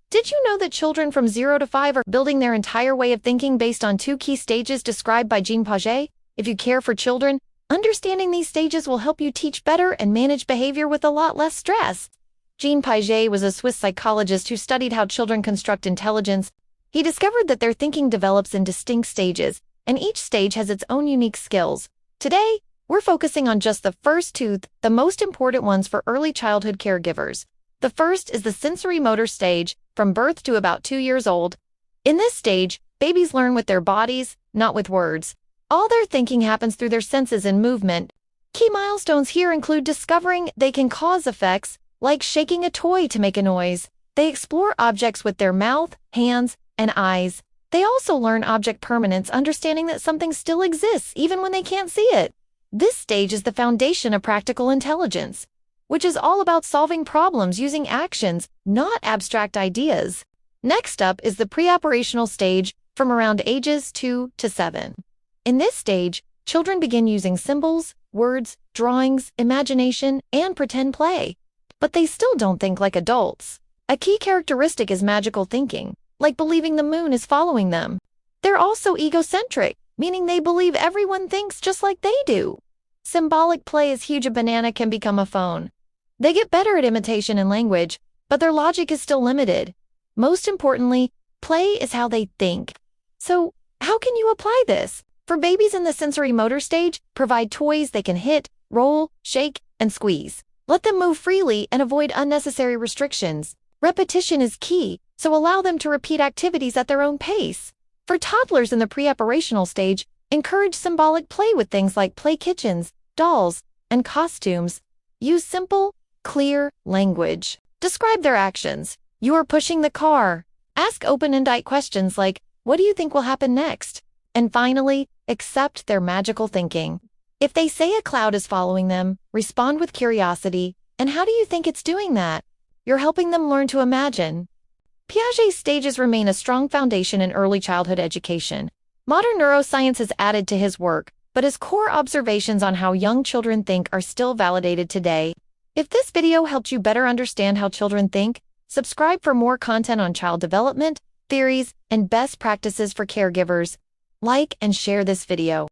Did you know that children from 0 to 5 are building their entire way of thinking based on two key stages described by Jean Piaget? If you care for children, understanding these stages will help you teach better and manage behavior with a lot less stress. Jean Piaget was a Swiss psychologist who studied how children construct intelligence. He discovered that their thinking develops in distinct stages, and each stage has its own unique skills. Today, we're focusing on just the first two, the most important ones for early childhood caregivers. The first is the sensory motor stage, from birth to about 2 years old. In this stage, babies learn with their bodies, not with words. All their thinking happens through their senses and movement. Key milestones here include discovering they can cause effects, like shaking a toy to make a noise. They explore objects with their mouth, hands, and eyes. They also learn object permanence, understanding that something still exists even when they can't see it. This stage is the foundation of practical intelligence, which is all about solving problems using actions, not abstract ideas. Next up is the preoperational stage, from around ages 2 to 7. In this stage, children begin using symbols, words, drawings, imagination, and pretend play. But they still don't think like adults. A key characteristic is magical thinking, like believing the moon is following them. They're also egocentric, meaning they believe everyone thinks just like they do. Symbolic play is huge. A banana can become a phone. They get better at imitation and language, but their logic is still limited. Most importantly, play is how they think. So, how can you apply this? For babies in the sensory motor stage, provide toys they can hit, roll, shake, and squeeze. Let them move freely and avoid unnecessary restrictions. Repetition is key, so allow them to repeat activities at their own pace. For toddlers in the preoperational stage, encourage symbolic play with things like play kitchens, dolls, and costumes. Use simple, clear language. Describe their actions. You are pushing the car. Ask open-ended questions like, what do you think will happen next? And finally, accept their magical thinking. If they say a cloud is following them, respond with curiosity. And how do you think it's doing that? You're helping them learn to imagine. Piaget's stages remain a strong foundation in early childhood education. Modern neuroscience has added to his work, but his core observations on how young children think are still validated today. If this video helped you better understand how children think, subscribe for more content on child development, theories, and best practices for caregivers. Like and share this video.